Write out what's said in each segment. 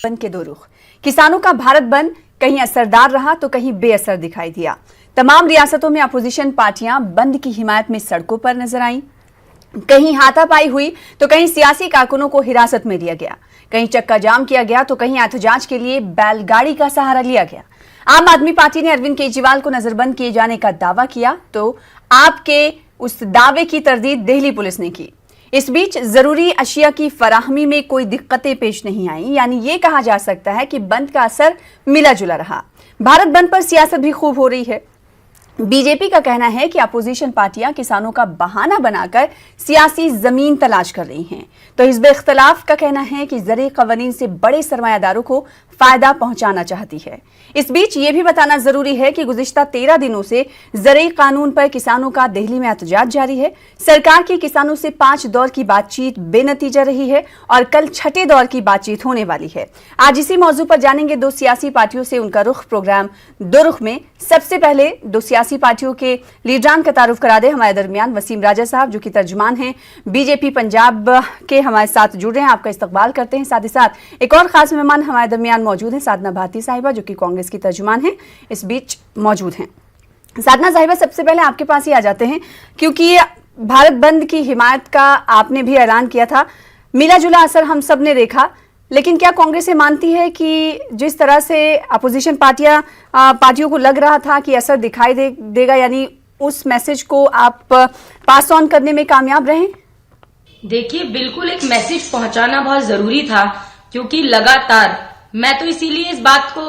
बंद के दो रुख। किसानों का भारत बंद कहीं असरदार रहा तो कहीं बेअसर दिखाई दिया। तमाम रियासतों में अपोजिशन पार्टियां बंद की हिमायत में सड़कों पर नजर आईं। कहीं हाथापाई हुई तो कहीं सियासी कारकुनों को हिरासत में लिया गया, कहीं चक्का जाम किया गया तो कहीं एहतजाज के लिए बैलगाड़ी का सहारा लिया गया। आम आदमी पार्टी ने अरविंद केजरीवाल को नजरबंद किए जाने का दावा किया तो आपके उस दावे की तरदीद दिल्ली पुलिस ने की। इस बीच जरूरी अशिया की फराहमी में कोई दिक्कतें पेश नहीं आई, यानी ये कहा जा सकता है कि बंद का असर मिला जुला रहा। भारत बंद पर सियासत भी खूब हो रही है। बीजेपी का कहना है कि अपोजिशन पार्टियां किसानों का बहाना बनाकर सियासी जमीन तलाश कर रही हैं, तो हिज़्ब इख्तिलाफ का कहना है कि ज़र क़वानीन से बड़े सरमायादारों को फायदा पहुंचाना चाहती है। इस बीच ये भी बताना जरूरी है कि गुज़िश्ता 13 दिनों से ज़र कानून पर किसानों का दिल्ली में एहतजाज जारी है। सरकार की किसानों से 5 दौर की बातचीत बेनतीजा रही है और कल छठे दौर की बातचीत होने वाली है। आज इसी मौजू पर जानेंगे दो सियासी पार्टियों से उनका रुख। प्रोग्राम दो रुख में सबसे पहले दो सियासी पार्टियों के लीडरान का तारुफ करा दे। हमारे दरमियान वसीम राजा साहब जो कि तर्जुमान हैं बीजेपी पंजाब के, हमारे साथ जुड़ रहे हैं, आपका इस्तकबाल करते हैं। साथ ही साथ एक और खास मेहमान हमारे दरमियान मौजूद हैं, साधना भारती साहिबा जो कि कांग्रेस की तर्जुमान हैं, इस बीच मौजूद हैं। साधना साहिबा, सबसे पहले आपके पास ही आ जाते हैं क्योंकि भारत बंद की हिमायत का आपने भी ऐलान किया था, मिला जुला असर हम सब ने देखा, लेकिन क्या कांग्रेस ये मानती है कि जिस तरह से अपोजिशन पार्टियों को लग रहा था कि असर दिखाई देगा, यानी उस मैसेज को आप पास ऑन करने में कामयाब रहे? देखिए, बिल्कुल एक मैसेज पहुंचाना बहुत जरूरी था, क्योंकि लगातार मैं तो इसीलिए इस बात को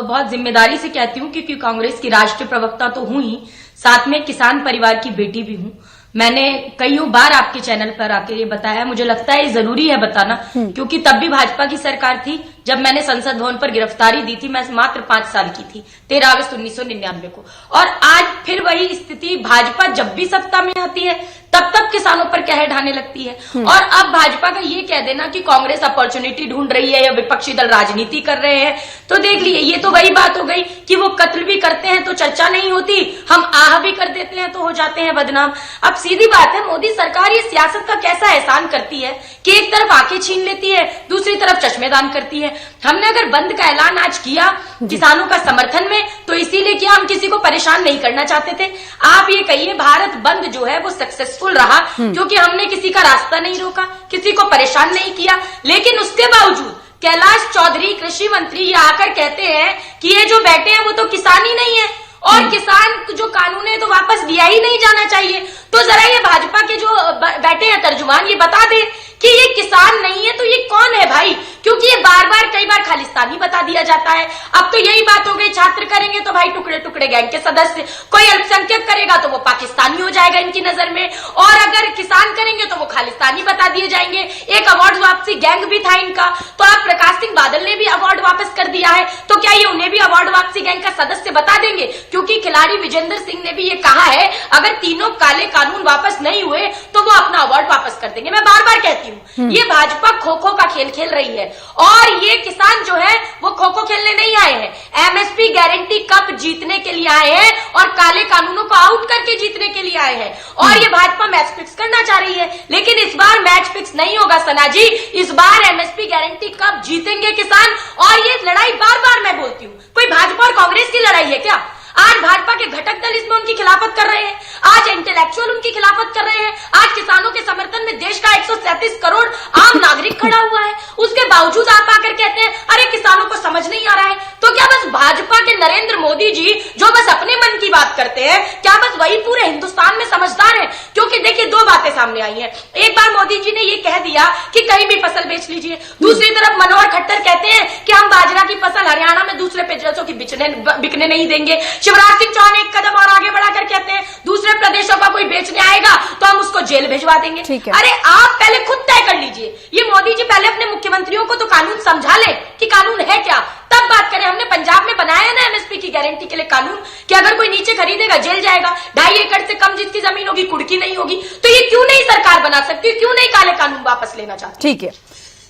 बहुत जिम्मेदारी से कहती हूँ क्योंकि कांग्रेस की राष्ट्रीय प्रवक्ता तो हूं ही, साथ में किसान परिवार की बेटी भी हूं। मैंने कईयों बार आपके चैनल पर आके ये बताया, मुझे लगता है ये जरूरी है बताना, क्योंकि तब भी भाजपा की सरकार थी जब मैंने संसद भवन पर गिरफ्तारी दी थी। मैं मात्र 5 साल की थी, 13 अगस्त 1999 को। और आज फिर वही स्थिति, भाजपा जब भी सत्ता में आती है तब तक किसानों पर कहर ढाने लगती है। और अब भाजपा का ये कह देना कि कांग्रेस अपॉर्चुनिटी ढूंढ रही है या विपक्षी दल राजनीति कर रहे हैं, तो देख लिए ये तो वही बात हो गई कि वो कत्ल भी करते हैं तो चर्चा नहीं होती, हम आह भी कर देते हैं तो हो जाते हैं बदनाम। अब सीधी बात है, मोदी सरकार ये सियासत का कैसा एहसान करती है कि एक तरफ आंखें छीन लेती है, दूसरी तरफ चश्मेदान करती है। हमने अगर बंद का ऐलान आज किया किसानों का समर्थन में तो इसीलिए किया, हम किसी को परेशान नहीं करना चाहते थे। आप ये कहिए भारत बंद जो है वो सक्सेसफुल रहा क्योंकि हमने किसी का रास्ता नहीं रोका, किसी को परेशान नहीं किया। लेकिन उसके बावजूद कैलाश चौधरी कृषि मंत्री ये आकर कहते हैं कि ये जो बैठे हैं वो तो किसान ही नहीं है और किसान जो कानून है तो वापस दिया ही नहीं जाना चाहिए। तो जरा ये भाजपा के जो बैठे हैं तर्जुमान ये बता दे कि ये किसान नहीं है तो ये कौन है भाई, क्योंकि ये बार बार कई बार खालिस्तानी बता दिया जाता है। अब तो यही बात हो गई, छात्र करेंगे तो भाई टुकड़े टुकड़े गैंग के सदस्य, कोई अल्पसंख्यक करेगा तो वो पाकिस्तानी हो जाएगा इनकी नजर में, और अगर किसान करेंगे तो वो खालिस्तानी बता दिए जाएंगे। एक अवार्ड वापसी गैंग भी था इनका, तो आप प्रकाश सिंह बादल ने भी अवार्ड वापस कर दिया है, तो क्या ये उन्हें भी अवार्ड वापसी गैंग का सदस्य बता देंगे? क्योंकि खिलाड़ी विजेंद्र सिंह ने भी ये कहा है अगर तीनों काले कानून वापस नहीं हुए तो वो अपना अवार्ड वापस कर देंगे। मैं बार बार कहती हूँ ये भाजपा खो खो का खेल खेल रही है और ये किसान जो है वो खो खो खेलने नहीं आए हैं, एमएसपी गारंटी कप जीतने के लिए आए हैं और काले कानूनों को आउट करके जीतने के लिए आए हैं। और ये भाजपा मैच फिक्स करना चाह रही है, लेकिन इस बार मैच फिक्स नहीं होगा सना जी, इस बार एमएसपी गारंटी कप जीतेंगे किसान। और ये लड़ाई बार बार मैं बोलती हूँ, कोई भाजपा और कांग्रेस की लड़ाई है क्या? आज भाजपा के घटक दल इसमें उनकी खिलाफत कर रहे हैं, आज इंटेलेक्चुअल उनकी खिलाफत कर रहे हैं, आज किसानों के समर्थन में देश का 137 करोड़ आम नागरिक खड़ा हुआ है, उसके बावजूद आप आकर कहते हैं अरे किसानों को समझ नहीं आ रहा है। तो क्या बस भाजपा के नरेंद्र मोदी जी जो बस अपने मन की बात करते हैं, क्या बस वही पूरे हिंदुस्तान में समझदार है? क्योंकि देखिए दो बातें सामने आई हैं, एक बार मोदी जी ने ये कह दिया कि कहीं भी फसल बेच लीजिए, दूसरी तरफ मनोहर खट्टर कहते हैं कि हम बाजरा की फसल हरियाणा में दूसरे प्रदेशों की बिकने नहीं देंगे। शिवराज सिंह चौहान एक कदम और आगे बढ़ाकर कहते हैं दूसरे प्रदेशों का कोई बेचने आएगा तो हम उसको जेल भिजवा देंगे। अरे आप पहले खुद तय कर लीजिए, ये मोदी जी पहले अपने मुख्यमंत्रियों को तो कानून समझा ले कि कानून है क्या, तब बात करें। हमने पंजाब में बनाया ना एमएसपी की गारंटी के लिए कानून कि अगर कोई नीचे खरीदेगा जेल जाएगा, 2.5 एकड़ से कम जिसकी जमीन होगी कुड़की नहीं होगी। तो ये क्यों नहीं सरकार बना सकती, क्यों नहीं काले कानून वापस लेना चाहती? ठीक है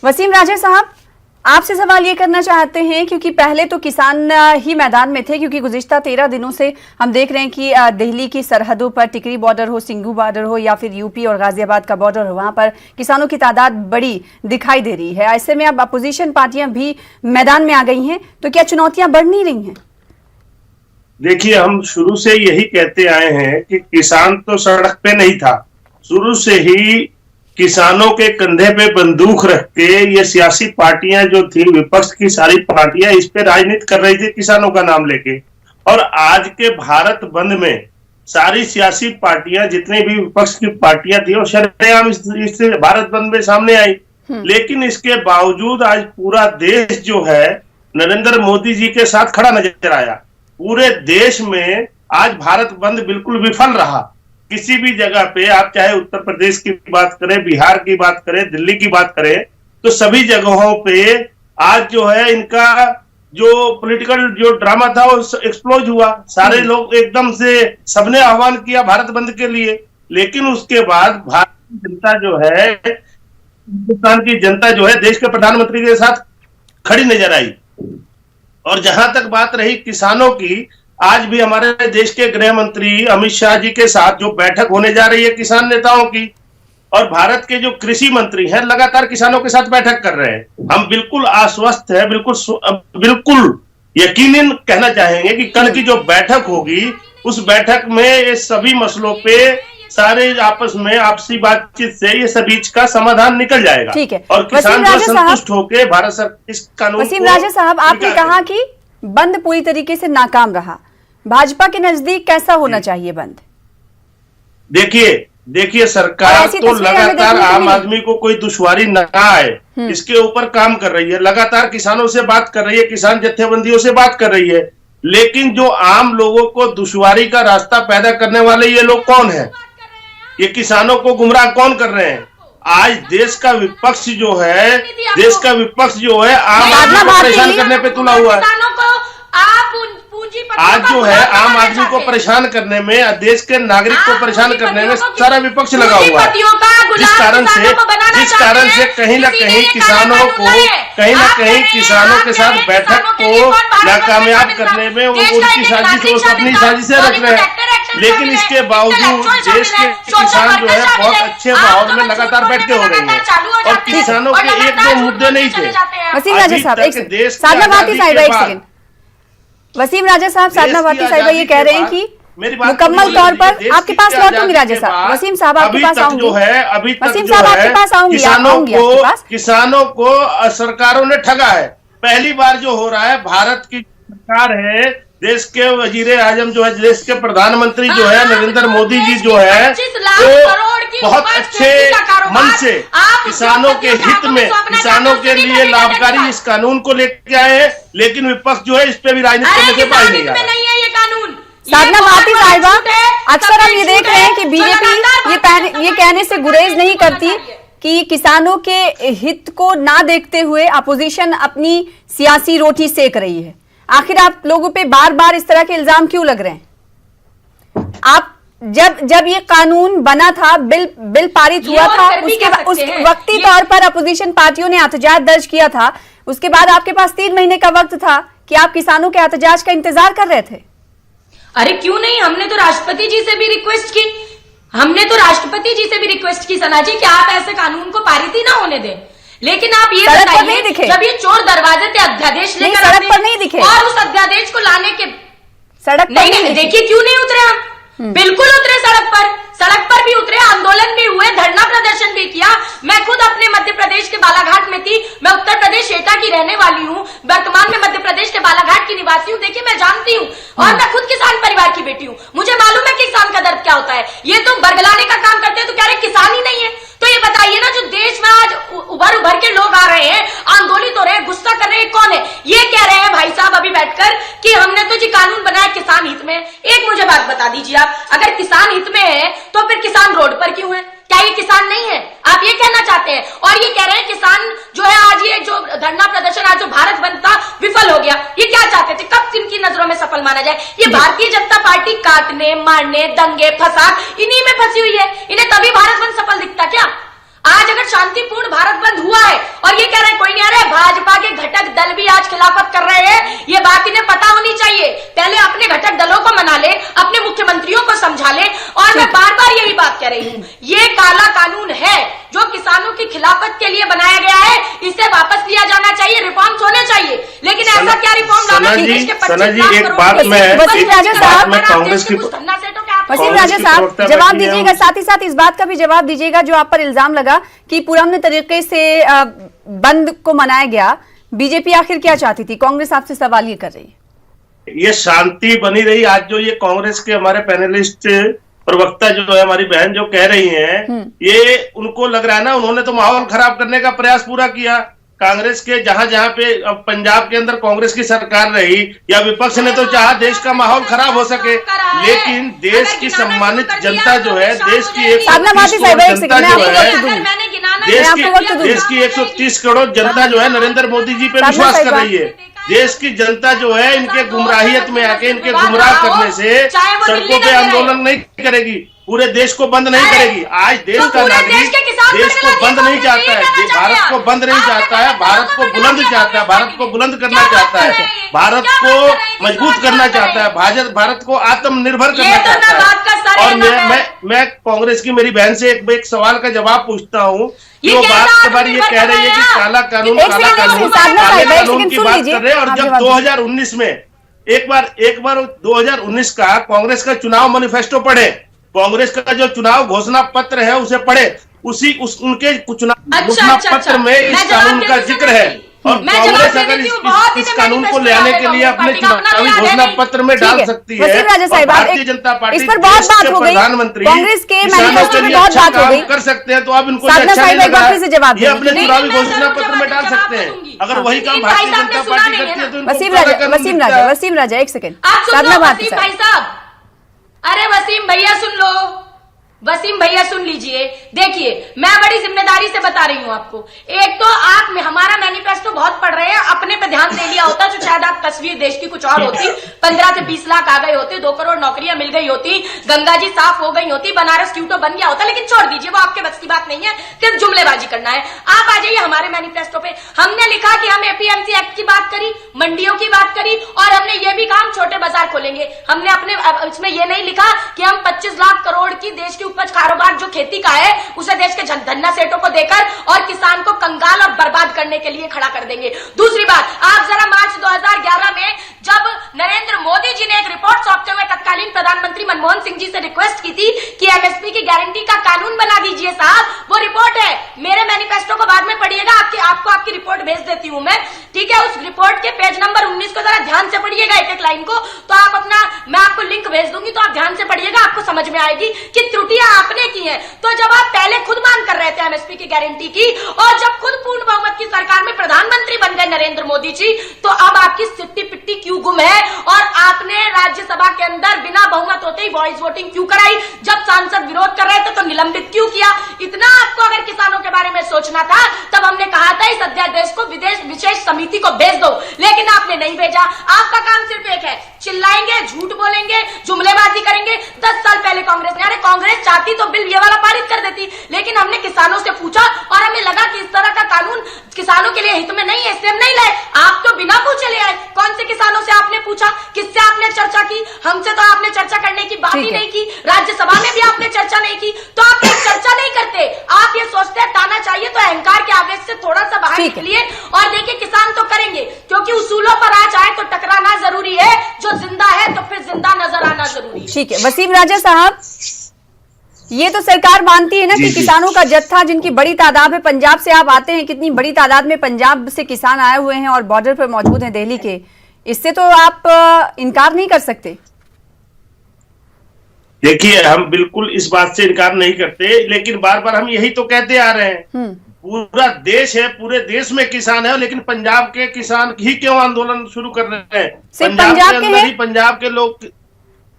वसीम राजा साहब, आपसे सवाल ये करना चाहते हैं क्योंकि पहले तो किसान ही मैदान में थे, क्योंकि गुज़िश्ता 13 दिनों से हम देख रहे हैं कि दिल्ली की सरहदों पर टिकरी बॉर्डर हो, सिंघू बॉर्डर हो या फिर यूपी और गाजियाबाद का बॉर्डर हो, वहां पर किसानों की तादाद बड़ी दिखाई दे रही है। ऐसे में अब अपोजिशन पार्टियां भी मैदान में आ गई हैं, तो क्या चुनौतियां बढ़ नहीं रही हैं? देखिए, हम शुरू से यही कहते आए हैं कि किसान तो सड़क पे नहीं था। शुरू से ही किसानों के कंधे पे बंदूक रख के ये सियासी पार्टियां जो थी, विपक्ष की सारी पार्टियां इस पे राजनीति कर रही थी किसानों का नाम लेके। और आज के भारत बंद में सारी सियासी पार्टियां, जितनी भी विपक्ष की पार्टियां थी, और शरेआम इस भारत बंद में सामने आई। लेकिन इसके बावजूद आज पूरा देश जो है नरेंद्र मोदी जी के साथ खड़ा नजर आया। पूरे देश में आज भारत बंद बिल्कुल विफल रहा। किसी भी जगह पे आप चाहे उत्तर प्रदेश की बात करें, बिहार की बात करें, दिल्ली की बात करें, तो सभी जगहों पे आज जो है इनका जो पॉलिटिकल जो ड्रामा था वो एक्सप्लोज हुआ। सारे लोग एकदम से सबने आह्वान किया भारत बंद के लिए। लेकिन उसके बाद भारतीय जनता जो है, हिंदुस्तान की जनता जो है देश के प्रधानमंत्री के साथ खड़ी नजर आई। और जहां तक बात रही किसानों की, आज भी हमारे देश के गृह मंत्री अमित शाह जी के साथ जो बैठक होने जा रही है किसान नेताओं की, और भारत के जो कृषि मंत्री हैं लगातार किसानों के साथ बैठक कर रहे हैं। हम बिल्कुल आश्वस्त है, बिल्कुल यकीनन कहना चाहेंगे कि कल की जो बैठक होगी उस बैठक में ये सभी मसलों पे सारे आपस में आपसी बातचीत से ये सभी का समाधान निकल जाएगा। ठीक है। और किसान जो संतुष्ट होकर भारत सरकार इस कानून वसीम राजा साहब, आपने कहा कि बंद पूरी तरीके से नाकाम रहा। भाजपा के नजदीक कैसा होना चाहिए बंद? देखिए सरकार तो लगातार आम आदमी को कोई दुश्वारी न आए इसके ऊपर काम कर रही है। लगातार किसानों से बात कर रही है, किसान जत्थेबंदियों से बात कर रही है। लेकिन जो आम लोगों को दुश्वारी का रास्ता पैदा करने वाले ये लोग कौन है? ये किसानों को गुमराह कौन कर रहे हैं? आज देश का विपक्ष जो है आम आदमी को परेशान करने पे तुला हुआ है। आज जो है आम आदमी को परेशान करने में, देश के नागरिक को परेशान करने में सारा विपक्ष लगा हुआ है। जिस कारण से कहीं ना कहीं किसानों के साथ बैठक को नाकामयाब करने में वो उनकी साजिश, वो अपनी साजिशें रख रहे हैं। लेकिन इसके बावजूद देश के किसान जो है बहुत अच्छे माहौल में लगातार बैठके हो रहे हैं। और किसानों के एक दो मुद्दे नहीं थे। वसीम राजा साहब, साधना भारती साहिबा, एक सेकंड। वसीम राजा साहब, साधना भारती साहिबा ये कह रहे हैं कि मुकम्मल तौर पर आपके पास लौटूंगी राजा साहब। वसीम साहब आपके पास आऊंगी। वसीम साहब आपके पास आऊंगी। किसानों को सरकारों ने ठगा है। पहली बार जो हो रहा है, भारत की सरकार है, देश के वजीर आजम जो है, देश के प्रधानमंत्री जो है नरेंद्र मोदी जी जो है, वो बहुत अच्छे मन से किसानों के हित में, किसानों के लिए लाभकारी इस कानून को लेके आए हैं। लेकिन विपक्ष जो है इस पे भी राजनीति करने के पास नहीं आ रहा। साधना भारती साहिबा, अक्सर हम ये देख रहे हैं कि बीजेपी ये कहने से गुरेज नहीं करती कि किसानों के हित को ना देखते हुए अपोजिशन अपनी सियासी रोटी सेक रही है। आखिर आप लोगों पे बार बार इस तरह के इल्जाम क्यों लग रहे हैं? आप जब ये कानून बना था, बिल पारित हुआ था, उस वक्ती तौर पर अपोजिशन पार्टियों ने एहतजाज दर्ज किया था। उसके बाद आपके पास 3 महीने का वक्त था कि आप किसानों के एहतजाज का इंतजार कर रहे थे। अरे क्यों नहीं, हमने तो राष्ट्रपति जी से भी रिक्वेस्ट की सना जी कि आप ऐसे कानून को पारित ही ना होने दें। लेकिन आप ये बताइए, जब ये चोर दरवाजे पे अध्यादेश लेकर सड़क पर नहीं दिखे, और उस अध्यादेश को लाने के सड़क पर नहीं देखिए क्यों नहीं उतरे हम? बिल्कुल उतरे सड़क पर भी उतरे, आंदोलन भी हुए, धरना प्रदर्शन भी किया। मैं खुद अपने मध्य प्रदेश के बालाघाट में थी। मैं उत्तर प्रदेश एटा की रहने वाली हूँ, वर्तमान में मध्य प्रदेश के बालाघाट की निवासी हूँ। देखिए मैं जानती हूँ, और मैं खुद किसान परिवार की बेटी हूँ। मुझे मालूम है कि किसान का दर्द क्या होता है। ये तो बरगलाने का काम करते हैं तो कह रहे किसान ही नहीं है। तो ये बताइए ना, जो देश में आज उभर के लोग आ रहे हैं, आंदोलित हो रहे हैं, गुस्सा कर रहे हैं, कौन है? ये कह रहे हैं भाई साहब अभी बैठकर कि हमने तो जी कानून बनाया किसान हित में। एक मुझे बात बता दीजिए आप, अगर किसान हित में है तो फिर किसान रोड पर क्यों है? क्या ये किसान नहीं है? आप ये कहना चाहते हैं? और ये कह रहे हैं किसान जो है आज ये जो धरना प्रदर्शन, आज जो भारत बंद था विफल हो गया। ये क्या चाहते थे? कब किनकी नजरों में सफल माना जाए? ये भारतीय जनता पार्टी काटने, मारने, दंगे, फसाद, इन्हीं में फंसी हुई है। इन्हें तभी भारत बंद सफल दिखता क्या? आज अगर शांतिपूर्ण भारत बंद हुआ है और ये कह रहे हैं कोई नहीं आ रहा है, भाजपा के घटक दल भी आज खिलाफत कर रहे हैं, ये बात इन्हें पता होनी चाहिए। पहले अपने घटक दलों को मना ले, अपने मुख्यमंत्रियों को समझा ले। और मैं बार बार यही बात कह रही हूं, ये काला कानून है जो किसानों की खिलाफत के लिए बनाया गया है, इसे वापस लिया जाना चाहिए, रिफॉर्म्स होने चाहिए। लेकिन ऐसा क्या रिफॉर्म लाना चाहिए? सना जी एक बात मैं कांग्रेस की वसीम राजा साहब जवाब दीजिएगा, साथ ही साथ इस बात का भी जवाब दीजिएगा जो आप पर इल्जाम लगा कि पुराने तरीके से बंद को मनाया गया। बीजेपी आखिर क्या चाहती थी? कांग्रेस आपसे सवाल ये कर रही है। ये शांति बनी रही। आज जो ये कांग्रेस के हमारे पैनलिस्ट प्रवक्ता जो है, हमारी बहन जो कह रही हैं, ये उनको लग रहा है ना, उन्होंने तो माहौल खराब करने का प्रयास पूरा किया। कांग्रेस के जहां जहां पे अब पंजाब के अंदर कांग्रेस की सरकार रही या विपक्ष ने तो चाहा देश का माहौल खराब हो सके, लेकिन देश की सम्मानित जनता जो है, देश की 130 करोड़ जनता जो है, देश की 130 करोड़ जनता जो है नरेंद्र मोदी जी पे विश्वास कर रही है। देश की जनता जो है इनके गुमराहियत में आके, इनके गुमराह करने से सड़कों पे आंदोलन नहीं करेगी, पूरे देश को बंद नहीं करेगी। आज देश का नागरिक देश को बंद नहीं चाहता है, भारत को बंद नहीं चाहता है, भारत को बुलंद चाहता है, भारत को बुलंद करना चाहता है, भारत को मजबूत करना चाहता है, भारत को आत्मनिर्भर करना चाहता है। और मैं कांग्रेस की मेरी बहन से एक सवाल का जवाब पूछता हूँ। वो बार बार ये कह रही है कि काला कानून की बात कर रहे हैं, और जब 2019 में एक बार 2019 का कांग्रेस का चुनाव मैनिफेस्टो पढ़े, कांग्रेस का जो चुनाव घोषणा पत्र है उसे पढ़े, उनके चुनाव घोषणा पत्र में इस कानून का जिक्र है। और कांग्रेस अगर इस कानून को ले आने के लिए अपने चुनावी घोषणा पत्र में डाल सकती है, भारतीय जनता पार्टी इस पर बहुत बात हो गई, प्रधानमंत्री कांग्रेस के मैनिफेस्टो में बहुत बात हो गई, कर सकते हैं, तो अब इनको अच्छा नहीं लग रहा है, ये अपने चुनावी घोषणा पत्र में डाल सकते हैं। अगर वही काम भारतीय जनता पार्टी करती है तो वसीम राजा एक सेकंड, भाई साहब, अरे वसीम भैया सुन लो, वसीम भैया सुन लीजिए। देखिए मैं बड़ी जिम्मेदारी से बता रही हूँ आपको। एक तो आप हमारा मैनिफेस्टो बहुत पढ़ रहे हैं, अपने पे ध्यान दे लिया होता जो शायद आप तस्वीर देश की कुछ और होती, 15 से 20 लाख आ गए होते, 2 करोड़ नौकरियां मिल गई होती, गंगा जी साफ हो गई होती, बनारस क्यूटो बन गया होता। लेकिन छोड़ दीजिए, वो आपके बस की बात नहीं है, सिर्फ जुमलेबाजी करना है। आप आ जाइए हमारे मैनिफेस्टो पे। हमने लिखा कि हम एपीएमसी एक्ट की बात करी, मंडियों की बात करी, और हमने ये भी कहा हम छोटे बाजार खोलेंगे। हमने अपने इसमें ये नहीं लिखा कि हम 25 लाख करोड़ की देश की उपज कारोबार जो खेती का है उसे देश के धन्ना सेठों को देकर और किसान को कंगाल और बर्बाद करने के लिए खड़ा कर देंगे। दूसरी बात, आप जरा मार्च 2011 में जब नरेंद्र मोदी जी ने एक रिपोर्ट सौंपते हुए तत्कालीन प्रधानमंत्री मनमोहन सिंह जी से रिक्वेस्ट की थी कि एमएसपी की गारंटी का कानून बना दीजिए साहब, वो रिपोर्ट है, मेरे मैनिफेस्टो को बाद में पढ़िएगा, आपको आपकी रिपोर्ट भेज देती हूं मैं, ठीक है। उस रिपोर्ट के पेज नंबर 19 को जरा ध्यान से पढ़िएगा, एक एक लाइन को, तो आप अपना, मैं आपको लिंक भेज दूंगी, तो आप ध्यान से पढ़िएगा, आपको समझ में आएगी कि त्रुटियां आपने की हैं। तो जब आप पहले खुद मांग कर रहे थे एमएसपी की गारंटी की, और जब खुद पूर्ण बहुमत की सरकार में प्रधानमंत्री बन गए नरेंद्र मोदी जी, तो अब आपकी सिट्टी पिट्टी क्यों गुम है? और आपने राज्यसभा के अंदर बिना बहुमत होते ही वॉइस वोटिंग क्यों कराई? जब सांसद विरोध कर रहे थे तो निलंबित क्यों किया? इतना आपको अगर किसानों के बारे में सोचना था, तब हमने कहा था इस अध्यादेश को विशेष समिति को भेज दो, लेकिन आपने नहीं भेजा। आपका काम सिर्फ एक है, चिल्लाएंगे, झूठ बोलेंगे, जुमलेबाजी करेंगे। 10 साल पहले कांग्रेस ने, अरे कांग्रेस चाहती तो बिल ये वाला पारित कर देती, लेकिन हमने किसानों से पूछा और हमें लगा कि इस तरह का कानून किसानों के लिए हित में नहीं है, इसलिए हम नहीं लाए। आप तो बिना पूछे ले आए। कौन से किसानों से आपने पूछा? किससे आपने चर्चा की? हमसे तो आपने चर्चा करने की बात ही नहीं की, राज्यसभा में भी आपने चर्चा नहीं की। तो आप चर्चा नहीं करते, आप ये सोचते हैं ताना चाहिए तो अहंकार के आवेश से थोड़ा सा बाहर निकलिए और देखिए किसान तो करेंगे, क्योंकि उसूलों पर आ जाए तो टकराना जरूरी है, जो जिंदा है तो फिर जिंदा नजर आना जरूरी है। ठीक है वसीम राजा साहब, ये तो सरकार मानती है ना कि किसानों का जत्था जिनकी बड़ी तादाद में पंजाब से आप आते हैं, कितनी बड़ी तादाद में पंजाब से किसान आए हुए हैं और बॉर्डर पर मौजूद हैं दिल्ली के, इससे तो आप इनकार नहीं कर सकते। देखिए हम बिल्कुल इस बात से इनकार नहीं करते, लेकिन बार बार हम यही तो कहते आ रहे हैं, पूरा देश है, पूरे देश में किसान है, लेकिन पंजाब के किसान ही क्यों आंदोलन शुरू कर रहे हैं? पंजाब के अंदर ही पंजाब के लोग,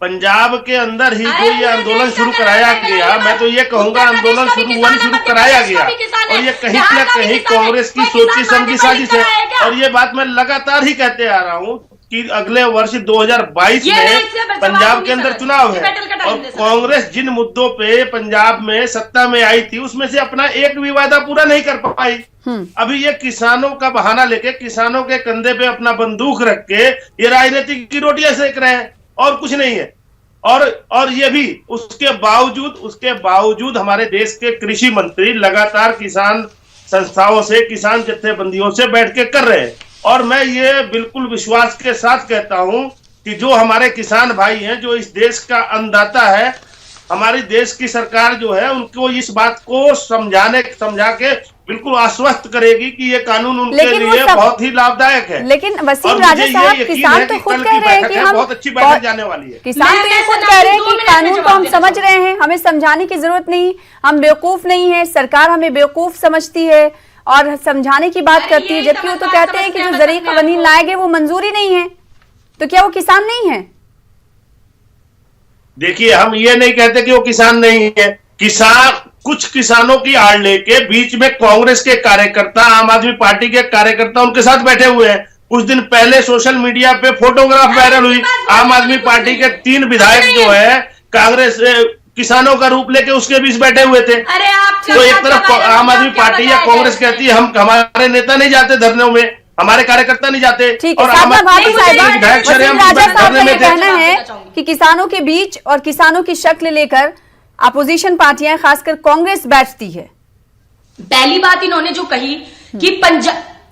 पंजाब के अंदर ही जो ये आंदोलन शुरू कराया गया, मैं तो ये कहूंगा आंदोलन शुरू कराया गया, और ये कहीं न कहीं कांग्रेस की सोची समझी साजिश है। और ये बात मैं लगातार ही कहते आ रहा हूँ कि अगले वर्ष 2022 में पंजाब के अंदर चुनाव है और कांग्रेस जिन मुद्दों पे पंजाब में सत्ता में आई थी उसमें से अपना एक भी वादा पूरा नहीं कर पाई। अभी ये किसानों का बहाना लेके किसानों के कंधे पे अपना बंदूक रख के ये राजनीतिक की रोटियां सेक रहे हैं और कुछ नहीं है। और ये भी उसके बावजूद हमारे देश के कृषि मंत्री लगातार किसान संस्थाओं से, किसान जत्थेबंदियों से बैठ के कर रहे हैं। और मैं ये बिल्कुल विश्वास के साथ कहता हूं कि जो हमारे किसान भाई हैं, जो इस देश का अन्नदाता है, हमारी देश की सरकार जो है उनको इस बात को समझा के बिल्कुल आश्वस्त करेगी कि ये कानून उनके लिए बहुत ही लाभदायक है। लेकिन वसीम राजा साहब, किसान तो खुद कह रहे हैं कि हम बहुत अच्छी बैठक जाने वाली है। किसान तो ये खुद कह रहे हैं कि कानून को हम समझ रहे हैं, हमें समझाने की जरूरत नहीं, हम बेवकूफ नहीं है, सरकार हमें बेवकूफ समझती है और समझाने की बात करती है, जबकि वो तो कहते हैं कि जो ज़रूरी कानून लाए गए वो मंजूरी नहीं है। तो क्या वो किसान नहीं है? देखिए, हम ये नहीं कहते कि वो किसान नहीं है। कुछ किसानों की आड़ लेके बीच में कांग्रेस के कार्यकर्ता, आम आदमी पार्टी के कार्यकर्ता उनके साथ बैठे हुए हैं। कुछ दिन पहले सोशल मीडिया पे फोटोग्राफ वायरल हुई, आम आदमी पार्टी के 3 विधायक जो है कांग्रेस किसानों का रूप लेके उसके बीच बैठे हुए थे। तो एक तरफ आम आदमी पार्टी या कांग्रेस कहती है हमारे नेता नहीं जाते धरने में, हमारे कार्यकर्ता नहीं जाते। और कहना है कि किसानों के बीच और किसानों की शक्ल लेकर अपोजिशन पार्टियां, खासकर कांग्रेस, बैठती है। पहली बात इन्होंने जो कही कि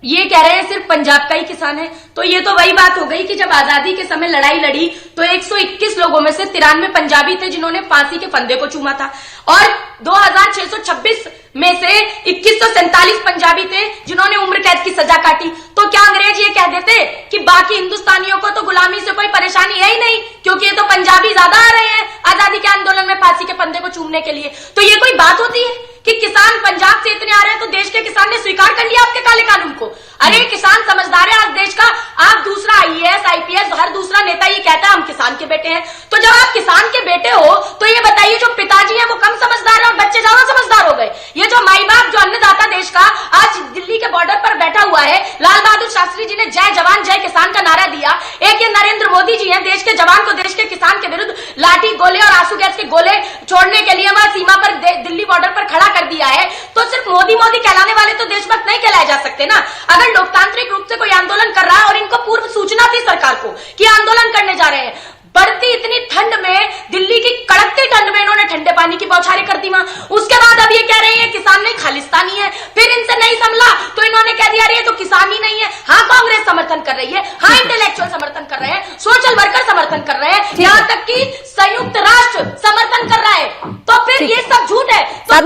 ये कह रहे हैं सिर्फ पंजाब का ही किसान है, तो ये तो वही बात हो गई कि जब आजादी के समय लड़ाई लड़ी तो 121 लोगों में से 93 पंजाबी थे जिन्होंने फांसी के फंदे को चूमा था, और 2626 में से 2147 पंजाबी थे जिन्होंने उम्र कैद की सजा काटी। तो क्या अंग्रेज ये कह देते कि बाकी हिंदुस्तानियों को तो गुलामी से कोई परेशानी है ही नहीं, क्योंकि ये तो पंजाबी ज्यादा आ रहे हैं आजादी के आंदोलन में फांसी के फंदे को चूमने के लिए। तो ये कोई बात होती है कि किसान पंजाब से इतने आ रहे हैं तो देश के किसान ने स्वीकार कर लिया आपके काले कानून को? अरे किसान समझदार है आज देश का। आप दूसरा IAS IPS हर दूसरा नेता ये कहता है हम किसान के बेटे हैं। तो जब आप किसान के बेटे हो तो ये बताइए जो पिताजी है वो कम समझदार है और बच्चे ज्यादा समझदार हो गए? ये जो माई बाप, जो अन्नदाता देश का आज दिल्ली के बॉर्डर पर बैठा हुआ है, लाल बहादुर शास्त्री जी ने जय जवान जय किसान का नारा दिया। एक ये नरेंद्र मोदी जी हैं, देश के जवान को देश के किसान के विरुद्ध लाठी गोले और आंसू गैस के गोले छोड़ने के लिए वहां सीमा पर दिल्ली बॉर्डर पर खड़ा कर दिया है। तो सिर्फ मोदी मोदी कहलाने वाले तो देशभक्त नहीं कहलाए जा सकते ना। अगर लोकतांत्रिक रूप से कोई आंदोलन कर रहा है और इनको पूर्व सूचना थी सरकार को कि आंदोलन करने जा रहे हैं, बढ़ती इतनी ठंड में, दिल्ली की कड़कती ठंड में इन्होंने ठंडे पानी की बौछारें कर दी वहां। उसके बाद अब ये कह रहे हैं किसान नहीं खालिस्तानी है। फिर इनसे नहीं संभला तो इन्होंने कह दिया अरे ये तो किसान ही नहीं है। हाँ, कांग्रेस समर्थन कर रही है, हाँ इंटेलेक्चुअल समर्थन कर रहे हैं, सोशल वर्कर समर्थन कर रहे हैं, यहाँ तक कि संयुक्त राष्ट्र समर्थन कर रहा है। तो फिर ये सब झूठ है। तो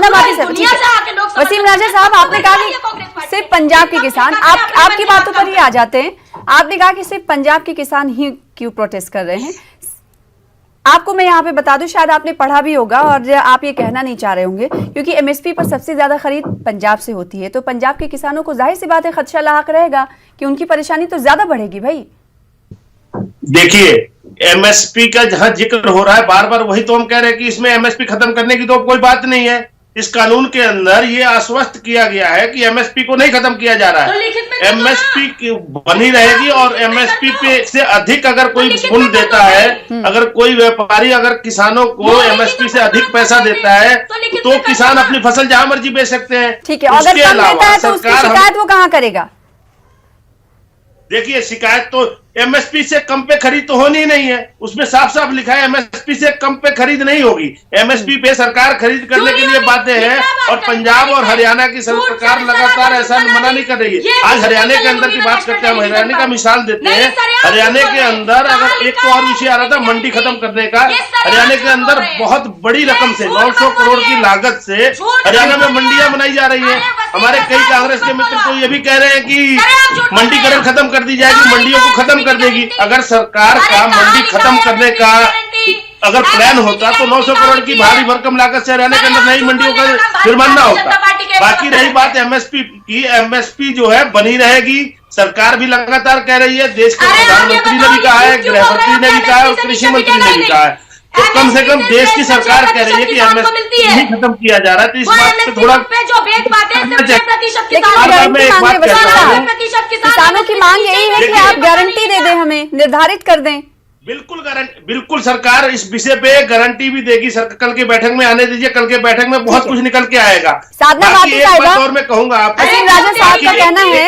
दुनिया से आके लोग। वसीम राजा साहब, आपने कहा कि सिर्फ पंजाब के किसान, आपकी बातों पर ही आ जाते हैं। आपने कहा कि सिर्फ पंजाब के किसान ही क्यों प्रोटेस्ट कर रहे हैं। आपको मैं यहाँ पे बता दूं, शायद आपने पढ़ा भी होगा और आप ये कहना नहीं चाह रहे होंगे, क्योंकि MSP पर सबसे ज्यादा खरीद पंजाब से होती है, तो पंजाब के किसानों को जाहिर सी बात है खदशा लाहक रहेगा कि उनकी परेशानी तो ज्यादा बढ़ेगी। भाई देखिए, MSP का जहां जिक्र हो रहा है बार बार, वही तो हम कह रहे हैं कि इसमें MSP खत्म करने की तो कोई बात नहीं है। इस कानून के अंदर ये आश्वस्त किया गया है कि MSP को नहीं खत्म किया जा रहा है। MSP बनी रहेगी और MSP पे से अधिक अगर कोई मूल्य देता है, अगर कोई व्यापारी अगर किसानों को MSP से अधिक पैसा देता है तो किसान अपनी फसल जहां मर्जी बेच सकते हैं। ठीक है, अगर कम देता है तो उसकी शिकायत वो कहां करेगा? देखिए, शिकायत तो MSP से कम पे खरीद तो होनी ही नहीं है, उसमें साफ साफ लिखा है MSP से कम पे खरीद नहीं होगी। MSP पे सरकार खरीद करने के लिए बाध्य है और पंजाब और हरियाणा की सरकार लगातार ऐसा मना नहीं कर रही है। आज हरियाणा के अंदर की बात करते हैं, हम हरियाणा का मिसाल देते हैं। हरियाणा के अंदर अगर एक तो और विषय आ रहा था मंडी खत्म करने का, हरियाणा के अंदर बहुत बड़ी रकम से 900 करोड़ की लागत से हरियाणा में मंडियां बनाई जा रही है। हमारे कई कांग्रेस के मित्र तो ये भी कह रहे हैं कि मंडीकरण खत्म कर दी जाएगी, मंडियों को खत्म कर देगी। अगर सरकार का मंडी खत्म करने का अगर प्लान होता तो 900 करोड़ की भारी भरकम लागत से हरियाणा के अंदर नई मंडियों का निर्माण ना होता। बाकी रही बात MSP की, MSP जो है बनी रहेगी। सरकार भी लगातार कह रही है, देश के प्रधानमंत्री ने भी कहा है, गृह मंत्री ने भी कहा है और कृषि मंत्री ने भी कहा है। तो कम से कम देश की सरकार कह रही है कि एमएसपी नहीं खत्म किया जा रहा है, तो इस बात पे थोड़ा जो बेच पाते हैं सिर्फ 6% लेकिन किसान गारंटी मांग रहे वसीम प्रतिशत साहब, किसान किसानों की मांग यही है कि आप गारंटी दे दें, हमें निर्धारित कर दें। बिल्कुल गारंटी, बिल्कुल सरकार इस विषय पे गारंटी भी देगी। कल की बैठक में आने दीजिए, कल के बैठक में बहुत कुछ निकल के आएगा। साधना बाकी भाटी एक साहिबा, बात और मैं कहूंगा आपको, वसीम राजा साहब का कहना है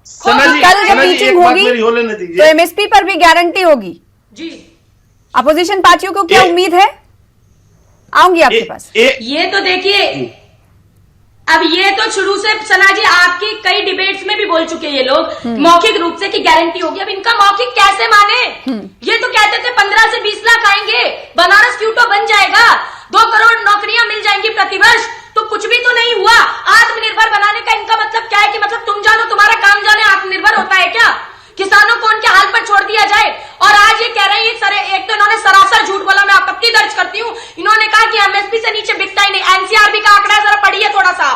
सना जी, कल जब सना जी, मीटिंग एक बात होगी मेरी हो लेने तो दीजिए। एमएसपी पर भी गारंटी होगी। जी अपोजिशन पार्टियों को क्या उम्मीद है? आऊंगी आपके पास। ये तो देखिए, अब ये तो शुरू से सना जी आपकी कई डिबेट्स में भी बोल चुके ये लोग मौखिक रूप से कि गारंटी होगी। अब इनका मौखिक कैसे माने? ये तो कहते थे 15 से 20 लाख आएंगे, बनारस क्यूटो बन जाएगा, 2 करोड़ नौकरियां मिल जाएंगी प्रतिवर्ष, तो कुछ भी तो नहीं हुआ। आत्मनिर्भर बनाने का इनका मतलब क्या है कि मतलब तुम जानो तुम्हारा काम जाने आत्मनिर्भर होता है क्या? किसानों को उनके हाल पर छोड़ दिया जाए। और आज ये कह रहे हैं, एक तो इन्होंने सरासर झूठ बोला, मैं आपत्ति दर्ज करती हूँ। इन्होंने कहा कि एमएसपी से नीचे बिकता ही नहीं। एनसीआरबी का आंकड़ा जरा पढ़िए थोड़ा सा,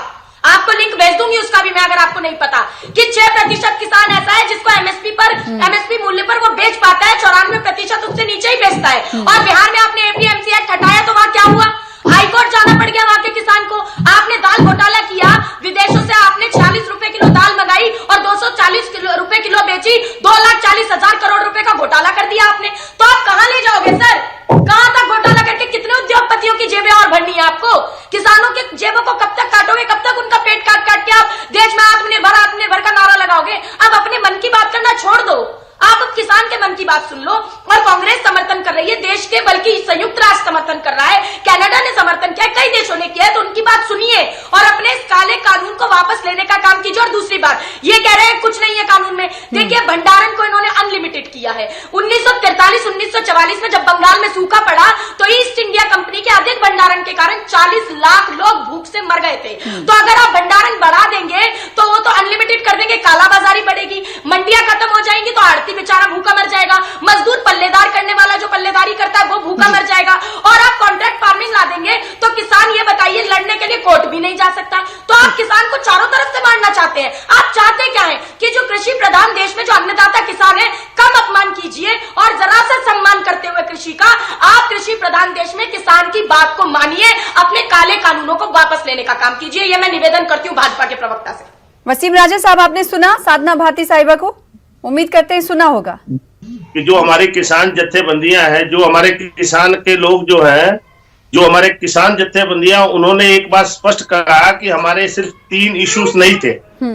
आपको लिंक भेज दूंगी उसका भी मैं, अगर आपको नहीं पता, कि 6% किसान ऐसा है जिसको एमएसपी मूल्य पर वो बेच पाता है, 94% उससे नीचे ही बेचता है। और बिहार में आपने एपीएमसी एक्ट हटाया तो वहां क्या हुआ? हाईकोर्ट जाना पड़ गया वहां के किसान को। आपने दाल घोटाला किया, विदेशों से आपने 46 रुपए किलो दाल मंगाई और 240 रुपए किलो बेची, 2,40,000 करोड़ रुपए का घोटाला कर दिया आपने। तो आप कहां ले जाओगे सर? कहां तक घोटाला करके कितने उद्योगपतियों की जेबें और भरनी है आपको? किसानों की जेबों को कब तक काटोगे? कब तक उनका पेट काट काट के आप देश में आत्मनिर्भर का नारा लगाओगे? अब अपने मन की बात करना छोड़ दो, आप अब किसान के मन की बात सुन लो। और कांग्रेस समर्थन कर रही है देश के, बल्कि संयुक्त राष्ट्र समर्थन कर रहा है, कनाडा ने समर्थन किया, कई देशों ने किया है, तो उनकी बात सुनिए और अपने इस काले कानून को वापस लेने का काम कीजिए। और दूसरी बात, ये कह रहे हैं कुछ नहीं है कानून में। देखिए, भंडारण को इन्होंने अनलिमिटेड किया है। 1943-1944 में जब बंगाल में सूखा पड़ा तो ईस्ट इंडिया कंपनी के अधिक भंडारण के कारण 40 लाख लोग भूख से मर गए थे। तो अगर आप भंडारण बढ़ा देंगे तो वो तो अनलिमिटेड कर देंगे, कालाबाजारी बढ़ेगी, मंडियां खत्म हो जाएंगी, तो आड़ती बेचारा भूखा मर जाएगा, मजदूर पल्लेदार करने वाला जो पल्लेदारी करता है वो भूखा मर जाएगा। और आप कॉन्ट्रैक्ट फार्मिंग ला देंगे तो किसान, ये बताइए, लड़ने के लिए कोर्ट भी नहीं जा सकता। तो आप किसान को चारों तरफ से मारना चाहते हैं। आप चाहते क्या है कि जो कृषि प्रधान देश में जो अन्नदाता किसान है, कम अपमान कीजिए और जरा सा सम्मान करते हुए कृषि का, आप कृषि प्रधान देश में किसान की बात को मानिए, अपने काले कानूनों को वापस लेने का काम कीजिए। ये मैं निवेदन करती हूँ भाजपा के प्रवक्ता से। वसीम राजा साहब, आपने सुना साधना भाटी साहिबा को? उम्मीद करते हैं सुना होगा कि जो हमारे किसान जत्थेबंदियां हैं, जो हमारे किसान के लोग जो हैं, जो हमारे किसान जत्थेबंदियां, उन्होंने एक बात स्पष्ट कहा कि हमारे सिर्फ 3 इश्यूज नहीं थे।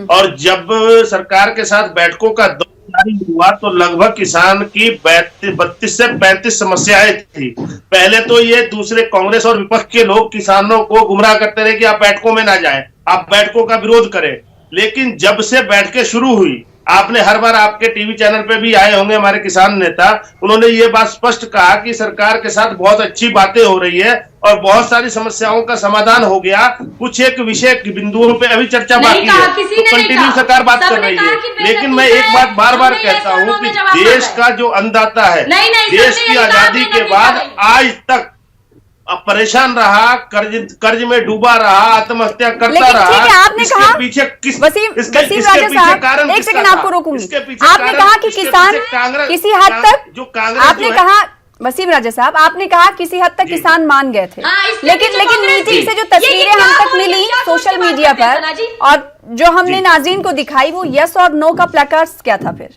और जब सरकार के साथ बैठकों का दौर जारी हुआ तो लगभग किसान की 32 से 35 समस्याएं थी। पहले तो ये दूसरे कांग्रेस और विपक्ष के लोग किसानों को गुमराह करते रहे कि आप बैठकों में ना जाएं, आप बैठकों का विरोध करें। लेकिन जब से बैठकें शुरू हुई, आपने हर बार, आपके टीवी चैनल पे भी आए होंगे हमारे किसान नेता, उन्होंने ये बात स्पष्ट कहा कि सरकार के साथ बहुत अच्छी बातें हो रही है और बहुत सारी समस्याओं का समाधान हो गया। कुछ एक विषय बिंदुओं पे अभी चर्चा बाकी है, तो कंटिन्यू सरकार बात कर रही है। लेकिन मैं एक बात बार बार कहता हूँ कि देश का जो अन्नदाता है, देश की आजादी के बाद आज तक परेशान रहा, कर्ज में डूबा रहा, आत्महत्या करता रहा। ठीक है, आपने कहा पीछे किस वसीम राजा साहब, एक सेकंड आपको रोकूंगी। आपने कहा कि किसान किसी हद तक, जो कांग्रेस, आपने कहा वसीम राजा साहब, आपने कहा किसी हद तक किसान मान गए थे। लेकिन मीटिंग से जो तस्वीरें हम तक मिली सोशल मीडिया पर और जो हमने नाज़रीन को दिखाई, वो यस और नो का प्लेकार्ड्स क्या था? फिर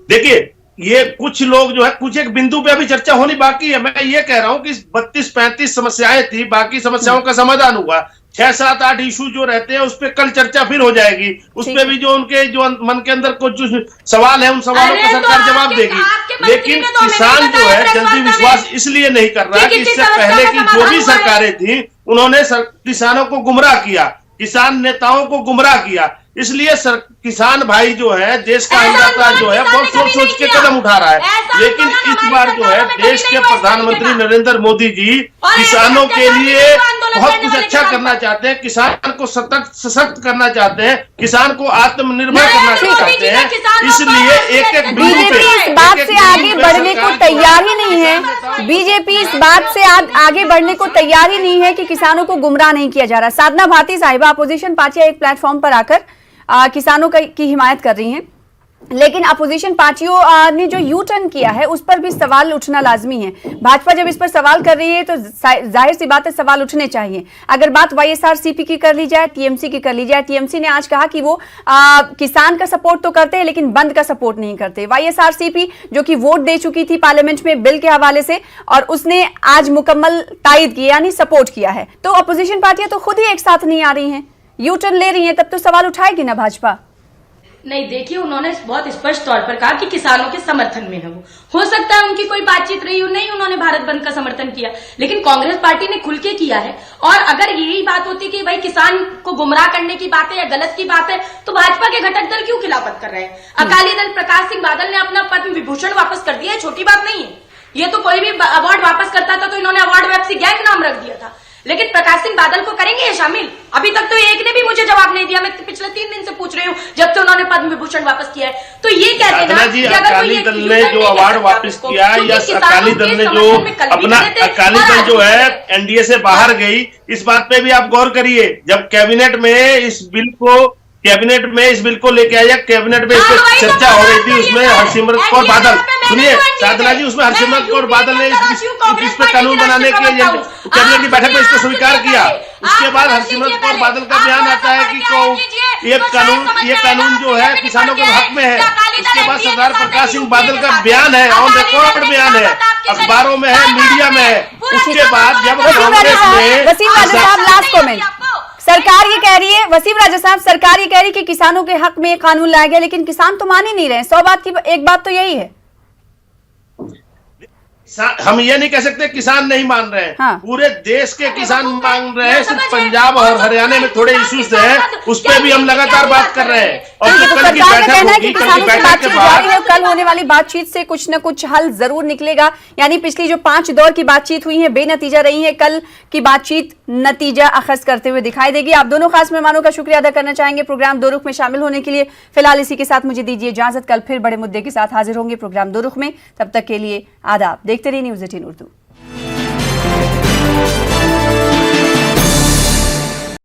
देखिए, ये कुछ लोग जो है, कुछ एक बिंदु पे अभी चर्चा होनी बाकी है। मैं ये कह रहा हूं कि 32-35 समस्याएं थी, बाकी समस्याओं का समाधान हुआ। 6, 7, 8 इशू जो रहते हैं उस पे कल चर्चा फिर हो जाएगी। उस पे भी जो उनके जो मन के अंदर कुछ जो सवाल है, उन सवालों का सरकार जवाब देगी। लेकिन किसान जो है जल्दी विश्वास इसलिए नहीं कर रहा कि इससे पहले की जो भी सरकारें थी उन्होंने किसानों को गुमराह किया, किसान नेताओं को गुमराह किया। इसलिए किसान भाई जो है, देश का अन्नदाता जो है, बहुत सोच के कदम उठा रहा है। लेकिन इस बार जो है देश के प्रधानमंत्री नरेंद्र मोदी जी किसानों के लिए बहुत कुछ अच्छा करना चाहते हैं, किसान को सशक्त करना चाहते हैं, किसान को आत्मनिर्भर करना चाहते हैं। इसलिए एक बीजेपी इस बात से आगे बढ़ने को तैयार ही नहीं है। बीजेपी इस बात से आगे बढ़ने को तैयार ही नहीं है कि किसानों को गुमराह नहीं किया जा रहा। साधना भाटी साहिबा, अपोजिशन पार्टियां एक प्लेटफॉर्म पर आकर किसानों की हिमायत कर रही हैं। लेकिन अपोजिशन पार्टियों ने जो यू टर्न किया है उस पर भी सवाल उठना लाजमी है। भाजपा जब इस पर सवाल कर रही है तो जाहिर सी बात है सवाल उठने चाहिए। अगर बात वाईएसआरसीपी की कर ली जाए, टीएमसी की कर ली जाए, टीएमसी ने आज कहा कि वो किसान का सपोर्ट तो करते हैं लेकिन बंद का सपोर्ट नहीं करते। वाईएसआरसीपी जो कि वोट दे चुकी थी पार्लियामेंट में बिल के हवाले से और उसने आज मुकम्मल तायद की यानी सपोर्ट किया है। तो अपोजिशन पार्टियां तो खुद ही एक साथ नहीं आ रही हैं, यू टर्न ले रही हैं, तब तो सवाल उठाएगी ना भाजपा। नहीं, देखिए उन्होंने बहुत स्पष्ट तौर पर कहा कि किसानों के समर्थन में है वो। हो सकता है उनकी कोई बातचीत रही हो, नहीं उन्होंने भारत बंद का समर्थन किया, लेकिन कांग्रेस पार्टी ने खुल के किया है। और अगर यही बात होती कि भाई किसान को गुमराह करने की बात है या गलत की बात है तो भाजपा के घटक दल क्यों खिलाफत कर रहे हैं? अकाली दल प्रकाश सिंह बादल ने अपना पद्म विभूषण वापस कर दिया है, छोटी बात नहीं है। ये तो कोई भी अवार्ड वापस करता था तो इन्होंने अवार्ड वेप्सी गैंग नाम रख दिया था, लेकिन प्रकाश सिंह बादल को करेंगे ये शामिल? अभी तक तो एक ने भी मुझे जवाब नहीं दिया। मैं पिछले 3 दिन से पूछ रही हूँ जब से उन्होंने पद्म विभूषण वापस किया है। तो ये कहते हैं जी, अकाली दल ने जो अवार्ड वापस किया या अकाली दल ने जो अपना अकाली दल जो है एनडीए से बाहर गई, इस बात पे भी आप गौर करिए। जब कैबिनेट में इस बिल को लेके आया, कैबिनेट में इस पर चर्चा हो रही थी, उसमें हरसिमरत कौर बादल, सुनिए साधना जी, उसमें हरसिमरत कौर बादल ने इस पे कानून बनाने के कैबिनेट की बैठक में इसको स्वीकार किया। उसके बाद हरसिमरत कौर बादल का बयान आता है कि ये कानून जो है किसानों के हक में है। उसके बाद सरदार प्रकाश सिंह बादल का बयान है, ऑन रिकॉर्ड बयान है, अखबारों में है, मीडिया में है। उसके बाद जब कांग्रेस ने वसीम राजा साहब लास्ट कमेंट, सरकार ये कह रही है, वसीम राजा साहब सरकार ये कह रही है कि किसानों के हक में ये कानून लाया गया, लेकिन किसान तो मान ही नहीं रहे। 100 बात की एक बात तो यही है, हम ये नहीं कह सकते किसान नहीं मान रहे हैं। हाँ। पूरे देश के किसान मांग रहे हैं, सिर्फ पंजाब और हरियाणा में थोड़े इश्यूज हैं, उस पर भी हम लगातार बात कर रहे हैं। और तो कल की सरकार का बैठक कहना है होगी, कि कल की किसानों से बैठक के बातचीत जारी है, बाद कल होने वाली बातचीत से कुछ न कुछ हल जरूर निकलेगा। यानी पिछली जो 5 दौर की बातचीत हुई है बेनतीजा रही है, कल की बातचीत नतीजा अखज करते हुए दिखाई देगी। आप दोनों खास मेहमानों का शुक्रिया अदा करना चाहेंगे प्रोग्राम दो रुख में शामिल होने के लिए। फिलहाल इसी के साथ मुझे दीजिए इजाजत, कल फिर बड़े मुद्दे के साथ हाजिर होंगे प्रोग्राम दो रुख में। तब तक के लिए आदाब, देखते रहिए न्यूज़ 18 उर्दू।